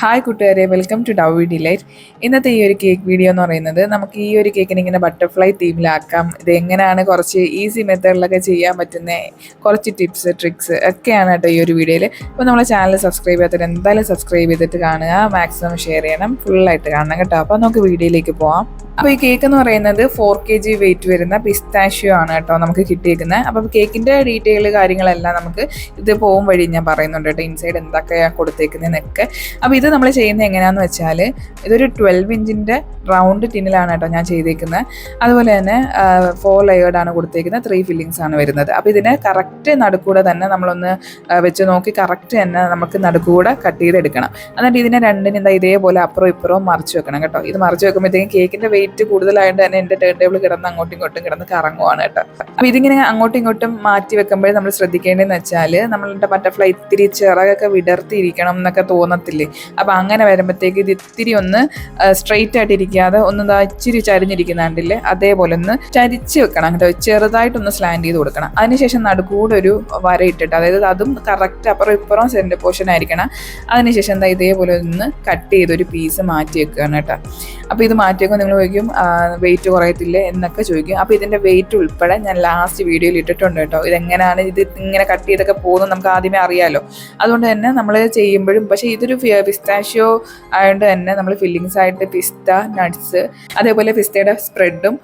Hi കൂട്ടുകാരെ, welcome to ഡൗവി delight. ഇന്നത്തെ ഈ ഒരു കേക്ക് വീഡിയോ എന്ന് പറയുന്നത് നമുക്ക് ഈ ഒരു കേക്കിന് ഇങ്ങനെ ബട്ടർഫ്ലൈ തീമിലാക്കാം. ഇത് എങ്ങനെയാണ് കുറച്ച് ഈസി മെത്തേഡിലൊക്കെ ചെയ്യാൻ പറ്റുന്ന കുറച്ച് ടിപ്സ് ട്രിക്സ് ഒക്കെയാണ് കേട്ടോ ഈ ഒരു വീഡിയോയിൽ. അപ്പോൾ നമ്മളെ ചാനൽ സബ്സ്ക്രൈബ് ചെയ്യാത്തവർ എന്തായാലും സബ്സ്ക്രൈബ് ചെയ്തിട്ട് കാണുക, മാക്സിമം ഷെയർ ചെയ്യണം, ഫുള്ളായിട്ട് കാണണം കേട്ടോ. അപ്പോൾ നമുക്ക് വീഡിയോയിലേക്ക് പോവാം. അപ്പോൾ ഈ കേക്ക് എന്ന് പറയുന്നത് 4 kg വെയിറ്റ് വരുന്ന പിസ്താഷ്യോ ആണ് കേട്ടോ നമുക്ക് കിട്ടിയിരിക്കുന്നത്. അപ്പോൾ കേക്കിൻ്റെ ഡീറ്റെയിൽ കാര്യങ്ങളെല്ലാം നമുക്ക് ഇത് പോകും വഴി ഞാൻ പറയുന്നുണ്ട് കേട്ടോ, ഇൻസൈഡ് എന്തൊക്കെയാണ് കൊടുത്തേക്കുന്നതെന്നൊക്കെ. അപ്പോൾ ഇത് നമ്മൾ ചെയ്യുന്നത് എങ്ങനെയാണെന്ന് വെച്ചാൽ ഇതൊരു 12 ഇഞ്ചിൻ്റെ റൗണ്ട് ടിന്നിലാണ് കേട്ടോ ഞാൻ ചെയ്തേക്കുന്നത്. അതുപോലെ തന്നെ 4 ലെയേർഡാണ് കൊടുത്തേക്കുന്നത്, 3 ഫില്ലിങ്സ് ആണ് വരുന്നത്. അപ്പോൾ ഇതിനെ കറക്റ്റ് നടുക്കൂടെ തന്നെ നമ്മളൊന്ന് വെച്ച് നോക്കി കറക്റ്റ് തന്നെ നമുക്ക് നടുക്കൂടെ കട്ട് ചെയ്തെടുക്കണം. എന്നിട്ട് ഇതിനെ രണ്ടിനും ഇതേപോലെ അപ്പുറവും ഇപ്പുറവും മറിച്ച് വെക്കണം കേട്ടോ. ഇത് മറിച്ച് വെക്കുമ്പോഴത്തേക്കും കേക്കിൻ്റെ വെയിറ്റ് കൂടുതലായതുകൊണ്ട് തന്നെ എൻ്റെ ടേൺ ടേബിൾ കിടന്ന് അങ്ങോട്ടും ഇങ്ങോട്ടും കിടന്ന് കറങ്ങുവാണ് കേട്ടോ. അപ്പോൾ ഇതിങ്ങനെ അങ്ങോട്ടും ഇങ്ങോട്ടും മാറ്റി വെക്കുമ്പോൾ നമ്മൾ ശ്രദ്ധിക്കേണ്ടതെന്ന് വെച്ചാൽ നമ്മളുടെ ബട്ടർഫ്ലൈ ഇത്തിരി ചിറകൊക്കെ വിടർത്തിയിരിക്കണം എന്നൊക്കെ തോന്നത്തില്ലേ. അപ്പോൾ അങ്ങനെ വരുമ്പോഴത്തേക്ക് ഇത് ഇത്തിരി ഒന്ന് സ്ട്രെയിറ്റ് ആയിട്ട് ഇരിക്കാതെ ഒന്ന് ഇച്ചിരി ചരിഞ്ഞിരിക്കുന്ന കണ്ടില്ലേ, അതേപോലെ ഒന്ന് ചരിച്ച് വെക്കണം കേട്ടോ. ചെറുതായിട്ടൊന്ന് സ്ലാൻഡ് ചെയ്ത് കൊടുക്കണം. അതിനുശേഷം നടുക്കൂടെ ഒരു വര ഇട്ടിട്ട്, അതായത് അതും കറക്റ്റ് അപ്പുറം ഇപ്പുറം സെൻറ്റർ പോർഷൻ ആയിരിക്കണം. അതിനുശേഷം എന്താ ഇതേപോലെ ഒന്ന് കട്ട് ചെയ്തൊരു പീസ് മാറ്റി വെക്കുകയാണ് കേട്ടോ. അപ്പോൾ ഇത് മാറ്റി വെക്കുമ്പോൾ നിങ്ങൾ ചോദിക്കും വെയിറ്റ് കുറയത്തില്ലേ എന്നൊക്കെ ചോദിക്കും. അപ്പോൾ ഇതിൻ്റെ വെയിറ്റ് ഉൾപ്പെടെ ഞാൻ ലാസ്റ്റ് വീഡിയോയിൽ ഇട്ടിട്ടുണ്ട് കേട്ടോ. ഇതെങ്ങനെയാണ് ഇത് ഇങ്ങനെ കട്ട് ചെയ്തൊക്കെ പോകുന്നത് നമുക്ക് ആദ്യമേ അറിയാമല്ലോ. അതുകൊണ്ട് തന്നെ നമ്മൾ ചെയ്യുമ്പോഴും, പക്ഷേ ഇതൊരു പിസ്താഷ്യോ ആയതുകൊണ്ട് തന്നെ നമ്മൾ ഫില്ലിങ്സ് ആയിട്ട് പിസ്ത, നട്ട്സ്, അതേപോലെ പിസ്തയുടെ സ്പ്രെഡും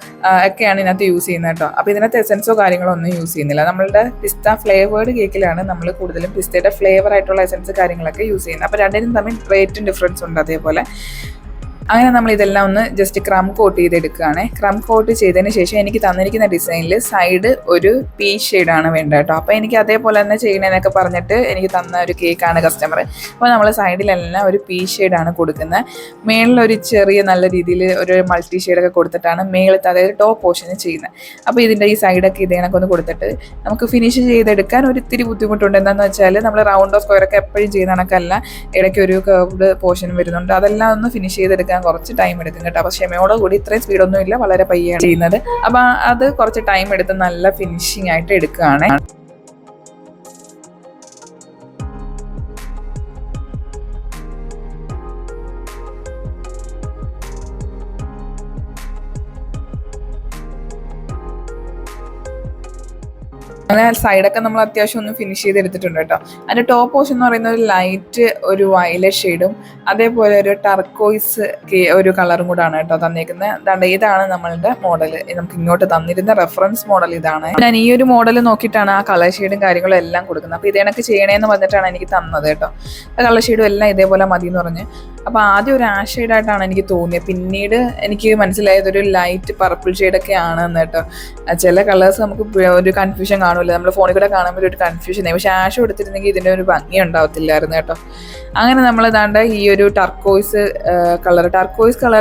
ഒക്കെയാണ് ഇതിനകത്ത് യൂസ് ചെയ്യുന്നത് കേട്ടോ. അപ്പോൾ ഇതിനകത്ത് എസൻസോ കാര്യങ്ങളോ ഒന്നും യൂസ് ചെയ്യുന്നില്ല. നമ്മളുടെ പിസ്ത ഫ്ലേവേർഡ് കേക്കിലാണ് നമ്മൾ കൂടുതലും പിസ്തയുടെ ഫ്ലേവർ ആയിട്ടുള്ള എസൻസ് കാര്യങ്ങളൊക്കെ യൂസ് ചെയ്യുന്നത്. അപ്പോൾ രണ്ടിനും തമ്മിൽ റേറ്റും ഡിഫറൻസ് ഉണ്ട്. അതേപോലെ അങ്ങനെ നമ്മൾ ഇതെല്ലാം ഒന്ന് ജസ്റ്റ് ക്രം കോട്ട് ചെയ്തെടുക്കുകയാണ്. ക്രം കോട്ട് ചെയ്തതിന് ശേഷം എനിക്ക് തന്നിരിക്കുന്ന ഡിസൈനിൽ സൈഡ് ഒരു പീ ഷെയ്ഡാണ് വേണ്ടത് കേട്ടോ. അപ്പോൾ എനിക്ക് അതേപോലെ തന്നെ ചെയ്യണമെന്നൊക്കെ പറഞ്ഞിട്ട് എനിക്ക് തന്ന ഒരു കേക്കാണ് കസ്റ്റമർ. അപ്പോൾ നമ്മൾ സൈഡിലെല്ലാം ഒരു പീ ഷെയ്ഡാണ് കൊടുക്കുന്നത്. മേളിലൊരു ചെറിയ നല്ല രീതിയിൽ ഒരു മൾട്ടി ഷെയ്ഡൊക്കെ കൊടുത്തിട്ടാണ് മേളത്തെ, അതായത് ടോപ്പ് പോർഷന് ചെയ്യുന്നത്. അപ്പോൾ ഇതിൻ്റെ ഈ സൈഡൊക്കെ ഇത് കണക്ക് ഒന്ന് കൊടുത്തിട്ട് നമുക്ക് ഫിനിഷ് ചെയ്തെടുക്കാൻ ഒരിത്തിരി ബുദ്ധിമുട്ടുണ്ട്. എന്താണെന്ന് വെച്ചാൽ നമ്മൾ റൗണ്ടോ സ്ക്വയറൊക്കെ എപ്പോഴും ചെയ്യുന്ന കണക്കല്ല, ഇടയ്ക്ക് ഒരു കർവ്ഡ് പോർഷൻ വരുന്നുണ്ട്. അതെല്ലാം ഒന്ന് ഫിനിഷ് ചെയ്തെടുക്കാൻ കുറച്ച് ടൈം എടുക്കും കേട്ടോ. അപ്പോൾ ക്ഷമയോടുകൂടി, ഇത്രയും സ്പീഡൊന്നും ഇല്ല, വളരെ പയ്യാണ് ചെയ്യുന്നത്. അപ്പോൾ അത് കുറച്ച് ടൈം എടുത്ത് നല്ല ഫിനിഷിംഗ് ആയിട്ട് എടുക്കുകയാണ്. അങ്ങനെ സൈഡൊക്കെ നമ്മൾ അത്യാവശ്യം ഒന്ന് ഫിനിഷ് ചെയ്തെടുത്തിട്ടുണ്ട് കേട്ടോ. അതിൻ്റെ ടോപ്പ് പോർഷൻ എന്ന് പറയുന്നത് ഒരു ലൈറ്റ് ഒരു വയലറ്റ് ഷെയ്ഡും അതേപോലെ ഒരു ടർക്കോയ്സ് ഒരു കളറും കൂടാണ് കേട്ടോ തന്നേക്കുന്നത്. അതാണ്ട് ഇതാണ് നമ്മളുടെ മോഡൽ. നമുക്ക് ഇങ്ങോട്ട് തന്നിരുന്ന റെഫറൻസ് മോഡൽ ഇതാണ്. ഞാൻ ഈ ഒരു മോഡൽ നോക്കിയിട്ടാണ് ആ കളർ ഷെയ്ഡും കാര്യങ്ങളും എല്ലാം കൊടുക്കുന്നത്. അപ്പോൾ ഇതേണക്ക് ചെയ്യണേന്ന് പറഞ്ഞിട്ടാണ് എനിക്ക് തന്നത് കേട്ടോ. ആ കളർ ഷെയ്ഡും എല്ലാം ഇതേപോലെ മതി എന്ന് പറഞ്ഞ്. അപ്പോൾ ആദ്യം ഒരു ആഷ് ഷെയ്ഡായിട്ടാണ് എനിക്ക് തോന്നിയത്. പിന്നീട് എനിക്ക് മനസ്സിലായത് ഒരു ലൈറ്റ് പർപ്പിൾ ഷെയ്ഡൊക്കെ ആണെന്ന് കേട്ടോ. ചില കളേഴ്സ് നമുക്ക് ഒരു കൺഫ്യൂഷൻ കാണുമല്ലോ, നമ്മൾ ഫോണിൽ കൂടെ കാണുമ്പോൾ ഒരു കൺഫ്യൂഷൻ ആയി. പക്ഷേ ആഷ് കൊടുത്തിരുന്നെങ്കിൽ ഇതിൻ്റെ ഒരു ഭംഗി ഉണ്ടാവത്തില്ലായിരുന്നു കേട്ടോ. അങ്ങനെ നമ്മൾ ഇതാണ്ട് ഈ ഒരു ടർക്കോയ്സ് കളർ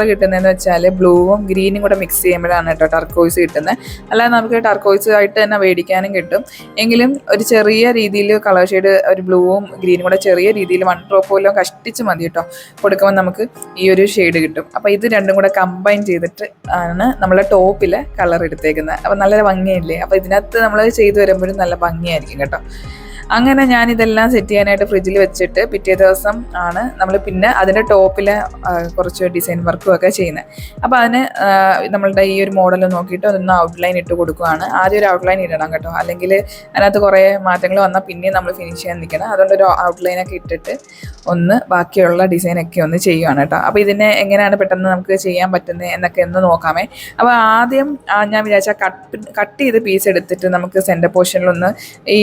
കിട്ടുന്നതെന്ന് വെച്ചാൽ ബ്ലൂവും ഗ്രീനും കൂടെ മിക്സ് ചെയ്യുമ്പോഴാണ് കേട്ടോ ടർക്കോയ്സ് കിട്ടുന്നത്. അല്ലാതെ നമുക്ക് ടർക്കോയ്സ് ആയിട്ട് തന്നെ മേടിക്കാനും കിട്ടും. എങ്കിലും ഒരു ചെറിയ രീതിയിൽ കളർ ഷെയ്ഡ് ഒരു ബ്ലൂവും ഗ്രീനും കൂടെ ചെറിയ രീതിയിൽ 1 ഡ്രോപ്പ് പോലും കഷ്ടിച്ച് മതി കേട്ടോ കൊടുക്കുമ്പോൾ നമുക്ക് ഈ ഒരു ഷെയ്ഡ് കിട്ടും. അപ്പോൾ ഇത് രണ്ടും കൂടെ കമ്പൈൻ ചെയ്തിട്ട് ആണ് നമ്മളെ ടോപ്പിൽ കളർ എടുത്തേക്കുന്നത്. അപ്പോൾ നല്ല ഭംഗിയല്ലേ. അപ്പോൾ ഇതിനകത്ത് നമ്മൾ ചെയ്ത് വരുമ്പോഴും നല്ല ഭംഗിയായിരിക്കും കേട്ടോ. അങ്ങനെ ഞാനിതെല്ലാം സെറ്റ് ചെയ്യാനായിട്ട് ഫ്രിഡ്ജിൽ വെച്ചിട്ട് പിറ്റേ ദിവസം ആണ് നമ്മൾ പിന്നെ അതിൻ്റെ ടോപ്പിൽ കുറച്ച് ഡിസൈൻ വർക്കും ഒക്കെ ചെയ്യുന്നത്. അപ്പോൾ അതിന് നമ്മളുടെ ഈ ഒരു മോഡൽ നോക്കിയിട്ട് അതൊന്ന് ഔട്ട്ലൈൻ ഇട്ട് കൊടുക്കുകയാണ്. ആദ്യം ഒരു ഔട്ട്ലൈൻ ഇടണം കേട്ടോ, അല്ലെങ്കിൽ അതിനകത്ത് കുറേ മാറ്റങ്ങൾ വന്നാൽ പിന്നെയും നമ്മൾ ഫിനിഷ് ചെയ്യാൻ നിൽക്കണം. അതുകൊണ്ട് ഒരു ഔട്ട്ലൈനൊക്കെ ഇട്ടിട്ട് ഒന്ന് ബാക്കിയുള്ള ഡിസൈനൊക്കെ ഒന്ന് ചെയ്യുകയാണ് കേട്ടോ. അപ്പോൾ ഇതിനെ എങ്ങനെയാണ് പെട്ടെന്ന് നമുക്ക് ചെയ്യാൻ പറ്റുന്നത് എന്നൊക്കെ ഒന്ന് നോക്കാമേ. അപ്പോൾ ആദ്യം ഞാൻ വിചാരിച്ച കട്ട് ചെയ്ത് പീസ് എടുത്തിട്ട് നമുക്ക് സെൻറ്റർ പോർഷനിലൊന്ന് ഈ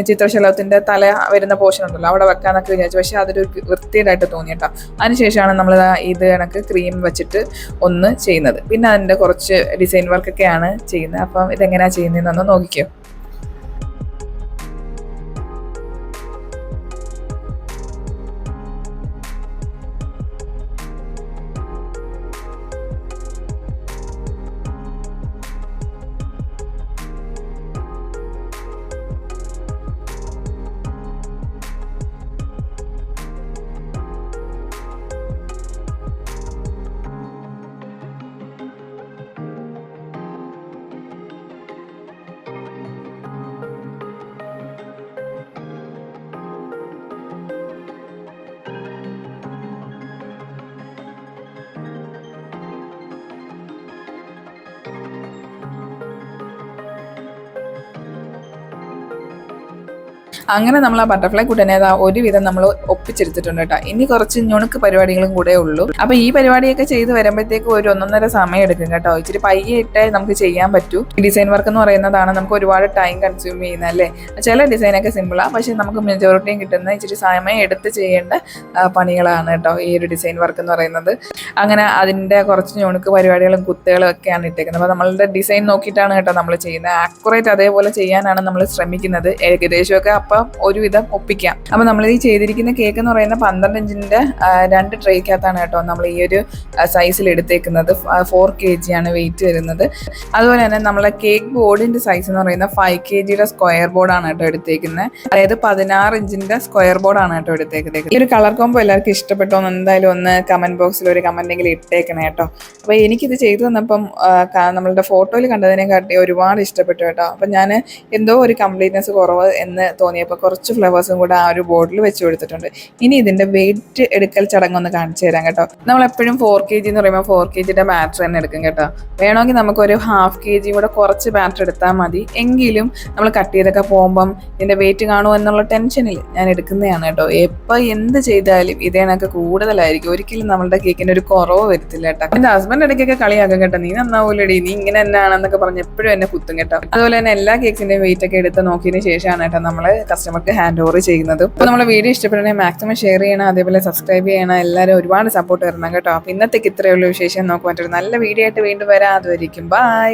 ചിത്രശലഭത്തിൻ്റെ തല വരുന്ന പോർഷൻ ഉണ്ടല്ലോ അവിടെ വെക്കാനൊക്കെ വിചാരിച്ചു. പക്ഷേ അതൊരു വൃത്തിയായിട്ട് തോന്നി കേട്ടോ. അതിനുശേഷമാണ് നമ്മൾ ഇത് കണക്ക് ക്രീം വെച്ചിട്ട് ഒന്ന് ചെയ്യുന്നത്. പിന്നെ അതിൻ്റെ കുറച്ച് ഡിസൈൻ വർക്കൊക്കെയാണ് ചെയ്യുന്നത്. അപ്പം ഇതെങ്ങനെയാണ് ചെയ്യുന്നതെന്നൊന്ന് നോക്കിക്കോ. അങ്ങനെ നമ്മൾ ആ ബട്ടർഫ്ലൈ കുട്ടനെ ഒരുവിധം നമ്മൾ ഒപ്പിച്ചെടുത്തിട്ടുണ്ട് കേട്ടോ. ഇനി കുറച്ച് ഞുണുക്ക് പരിപാടികളും കൂടെ ഉള്ളൂ. അപ്പൊ ഈ പരിപാടിയൊക്കെ ചെയ്ത് വരുമ്പോഴത്തേക്ക് ഒരു 1.5 സമയം എടുക്കും കേട്ടോ. ഇച്ചിരി പയ്യെ ഇട്ടേ നമുക്ക് ചെയ്യാൻ പറ്റൂ. ഡിസൈൻ വർക്ക് എന്ന് പറയുന്നതാണ് നമുക്ക് ഒരുപാട് ടൈം കൺസ്യൂം ചെയ്യുന്ന അല്ലേ. ചില ഡിസൈനൊക്കെ സിമ്പിളാണ്, പക്ഷെ നമുക്ക് മെജോറിറ്റിയും കിട്ടുന്ന ഇച്ചിരി സമയം എടുത്ത് ചെയ്യേണ്ട പണികളാണ് കേട്ടോ ഈ ഒരു ഡിസൈൻ വർക്ക് എന്ന് പറയുന്നത്. അങ്ങനെ അതിൻ്റെ കുറച്ച് ഞുണുക്ക് പരിപാടികളും കുത്തുകളും ഒക്കെയാണ് ഇട്ടേക്കുന്നത്. അപ്പോൾ നമ്മളുടെ ഡിസൈൻ നോക്കിയിട്ടാണ് കേട്ടോ നമ്മൾ ചെയ്യുന്നത്. ആക്യുറേറ്റ് അതേപോലെ ചെയ്യാനാണ് നമ്മൾ ശ്രമിക്കുന്നത്. ഏകദേശമൊക്കെ അപ്പം ഒരുവിധം ഒപ്പിക്കാം. അപ്പോൾ നമ്മൾ ഈ ചെയ്തിരിക്കുന്ന കേക്ക് എന്ന് പറയുന്ന 12 ഇഞ്ചിൻ്റെ 2 ട്രേക്കകത്താണ് കേട്ടോ നമ്മൾ ഈ ഒരു സൈസിൽ എടുത്തേക്കുന്നത്. 4 kg ആണ് വെയിറ്റ് വരുന്നത്. അതുപോലെ തന്നെ നമ്മളെ കേക്ക് ബോർഡിൻ്റെ സൈസ് എന്ന് പറയുന്നത് 5 kg സ്ക്വയർ ബോർഡാണ് കേട്ടോ എടുത്തേക്കുന്നത്. അതായത് 16 ഇഞ്ചിൻ്റെ സ്ക്വയർ ബോർഡാണ് കേട്ടോ എടുത്തേക്കുന്നത്. ഈ ഒരു കളർ കോംബോ എല്ലാവർക്കും ഇഷ്ടപ്പെട്ടോ എന്ന് എന്തായാലും ഒന്ന് കമൻറ്റ് ബോക്സിൽ ഒരു കമൻറ്റെങ്കിലും ഇട്ടേക്കണേ കേട്ടോ. അപ്പോൾ എനിക്കിത് ചെയ്തു തന്നപ്പം നമ്മളുടെ ഫോട്ടോയിൽ കണ്ടതിനെക്കാട്ടി ഒരുപാട് ഇഷ്ടപ്പെട്ടു കേട്ടോ. അപ്പം ഞാൻ എന്തോ ഒരു കംപ്ലീറ്റ്നെസ് കുറവ് എന്ന് തോന്നിയപ്പോൾ കുറച്ച് ഫ്ലവേഴ്സും കൂടെ ആ ഒരു ബോർഡിൽ വെച്ച് കൊടുത്തിട്ടുണ്ട്. ഇനി ഇതിൻ്റെ വെയിറ്റ് എടുക്കൽ ചടങ്ങൊന്ന് കാണിച്ചു തരാം കേട്ടോ. നമ്മളെപ്പോഴും 4 kg എന്ന് പറയുമ്പോൾ 4 kg ബാറ്റർ തന്നെ എടുക്കും കേട്ടോ. വേണമെങ്കിൽ നമുക്കൊരു 1/2 kg കൂടെ കുറച്ച് ബാറ്റർ എടുത്താൽ മതി. എങ്കിലും നമ്മൾ കട്ട് ചെയ്തൊക്കെ പോകുമ്പം ഇതിൻ്റെ വെയിറ്റ് കാണുമോ എന്നുള്ള ടെൻഷനിൽ ഞാൻ എടുക്കുന്നതാണ് കേട്ടോ. എപ്പോൾ എന്ത് ചെയ്താലും ഇതേണൊക്കെ കൂടുതലായിരിക്കും. ഒരിക്കലും നമ്മളുടെ കേക്കിന് ഒരു കുറവ് വരത്തില്ല കേട്ടോ. എൻ്റെ ഹസ്ബൻഡ് ഇടയ്ക്കൊക്കെ കളിയാക്കും കേട്ടോ, നീ നന്നാവൂലടി, നീ ഇങ്ങനെ തന്നെയാണെന്നൊക്കെ പറഞ്ഞ് എപ്പോഴും എന്നെ കുത്തും കേട്ടോ. അതുപോലെ തന്നെ എല്ലാ കേക്സിൻ്റെയും വെയിറ്റ് ഒക്കെ എടുത്ത് നോക്കിയതിന് ശേഷമാണ് കേട്ടോ നമ്മൾ കസ്റ്റമർക്ക് ഹാൻഡ് ഓവർ ചെയ്യുന്നത്. അപ്പോൾ നമ്മുടെ വീഡിയോ ഇഷ്ടപ്പെടണമെങ്കിൽ മാക്സിമം ഷെയർ ചെയ്യണം, അതേപോലെ സബ്സ്ക്രൈബ് ചെയ്യണം. എല്ലാവരും ഒരുപാട് സപ്പോർട്ട് തരണം കേട്ടോ. അപ്പോൾ ഇന്നത്തേക്ക് ഇത്രയുള്ള വിശേഷം. നമുക്ക് മറ്റൊരു നല്ല വീഡിയോ ആയിട്ട് വീണ്ടും വരാം. അതുവരെയും ബൈ.